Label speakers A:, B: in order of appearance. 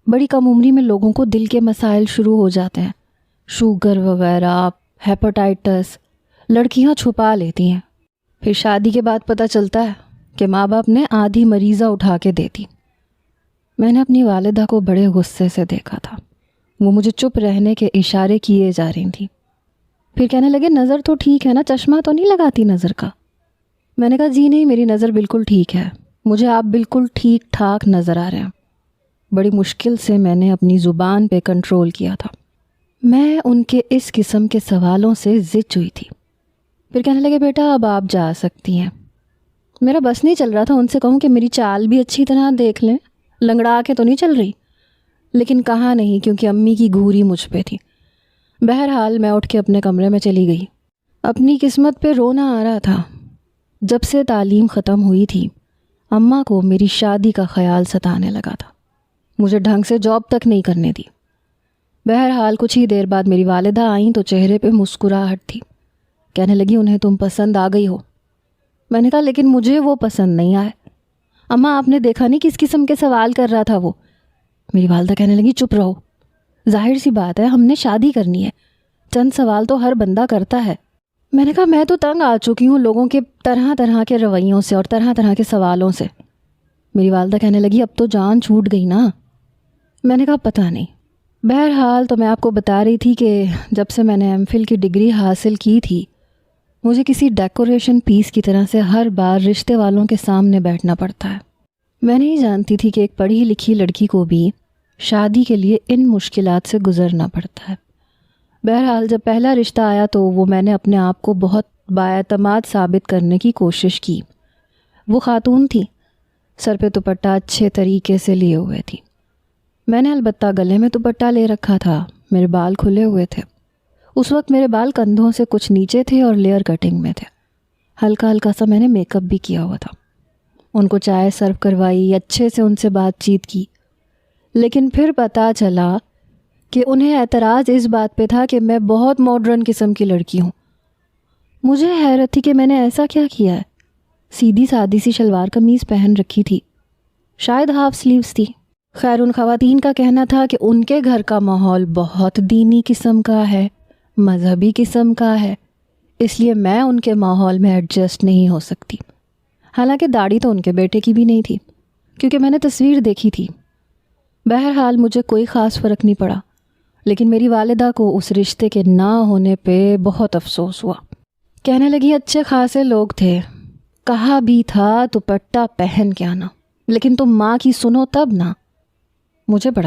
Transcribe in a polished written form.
A: بڑی کم عمری میں لوگوں کو دل کے مسائل شروع ہو جاتے ہیں، شوگر وغیرہ، ہیپاٹائٹس، لڑکیاں چھپا لیتی ہیں۔ پھر شادی کے بعد پتہ چلتا ہے کہ ماں باپ نے آدھی مریضہ اٹھا کے دے دی۔ میں نے اپنی والدہ کو بڑے غصے سے دیکھا تھا، وہ مجھے چپ رہنے کے اشارے کیے جا رہی تھیں۔ پھر کہنے لگے نظر تو ٹھیک ہے نا، چشمہ تو نہیں لگاتی نظر کا؟ میں نے کہا جی نہیں، میری نظر بالکل ٹھیک ہے، مجھے آپ بالکل ٹھیک ٹھاک نظر آ رہے ہیں۔ بڑی مشکل سے میں نے اپنی زبان پہ کنٹرول کیا تھا۔ میں ان کے اس قسم کے سوالوں سے زچ ہوئی تھی۔ پھر کہنے لگے بیٹا اب آپ جا سکتی ہیں۔ میرا بس نہیں چل رہا تھا ان سے کہوں کہ میری چال بھی اچھی طرح دیکھ لیں، لنگڑا کے تو نہیں چل رہی، لیکن کہا نہیں کیونکہ امی کی گھوری مجھ پہ تھی۔ بہرحال میں اٹھ کے اپنے کمرے میں چلی گئی۔ اپنی قسمت پہ رونا آ رہا تھا۔ جب سے تعلیم ختم ہوئی تھی اماں کو میری شادی کا خیال ستانے لگا تھا، مجھے ڈھنگ سے جاب تک نہیں کرنے دی۔ بہرحال کچھ ہی دیر بعد میری والدہ آئیں تو چہرے پہ مسکراہٹ تھی۔ کہنے لگی انہیں تم پسند آ گئی ہو۔ میں نے کہا لیکن مجھے وہ پسند نہیں آئے۔ اماں آپ نے دیکھا نہیں کس قسم کے سوال کر رہا تھا وہ؟ میری والدہ کہنے لگی چپ رہو، ظاہر سی بات ہے ہم نے شادی کرنی ہے، چند سوال تو ہر بندہ کرتا ہے۔ میں نے کہا میں تو تنگ آ چکی ہوں لوگوں کے طرح طرح کے رویوں سے اور طرح طرح کے سوالوں سے۔ میری والدہ کہنے لگی اب تو جان چھوٹ گئی نا۔ میں نے کہا پتہ نہیں۔ بہرحال تو میں آپ کو بتا رہی تھی کہ جب سے میں نے ایم فل کی ڈگری حاصل کی تھی مجھے کسی ڈیکوریشن پیس کی طرح سے ہر بار رشتے والوں کے سامنے بیٹھنا پڑتا ہے۔ میں نہیں جانتی تھی کہ ایک پڑھی لکھی لڑکی کو بھی شادی کے لیے ان مشکلات سے گزرنا پڑتا ہے۔ بہرحال جب پہلا رشتہ آیا تو وہ میں نے اپنے آپ کو بہت بااعتماد ثابت کرنے کی کوشش کی۔ وہ خاتون تھی، سر پہ دوپٹہ اچھے طریقے سے لیے ہوئے تھی۔ میں نے البتہ گلے میں دوپٹہ لے رکھا تھا، میرے بال کھلے ہوئے تھے۔ اس وقت میرے بال کندھوں سے کچھ نیچے تھے اور لیئر کٹنگ میں تھے۔ ہلکا ہلکا سا میں نے میک اپ بھی کیا ہوا تھا۔ ان کو چائے سرو کروائی، اچھے سے ان سے بات چیت کی، لیکن پھر پتہ چلا کہ انہیں اعتراض اس بات پہ تھا کہ میں بہت ماڈرن قسم کی لڑکی ہوں۔ مجھے حیرت تھی کہ میں نے ایسا کیا کیا ہے۔ سیدھی سادی سی شلوار قمیض پہن رکھی تھی، شاید ہاف سلیوز تھی۔ خیر ان خواتین کا کہنا تھا کہ ان کے گھر کا ماحول بہت دینی قسم کا ہے، مذہبی قسم کا ہے، اس لیے میں ان کے ماحول میں ایڈجسٹ نہیں ہو سکتی۔ حالانکہ داڑھی تو ان کے بیٹے کی بھی نہیں تھی کیونکہ میں نے تصویر دیکھی تھی۔ بہرحال مجھے کوئی خاص فرق نہیں پڑا، لیکن میری والدہ کو اس رشتے کے نہ ہونے پہ بہت افسوس ہوا۔ کہنے لگی اچھے خاصے لوگ تھے، کہا بھی تھا دوپٹہ پہن کے آنا، لیکن تم ماں کی سنو تب نا۔ مجھے بڑا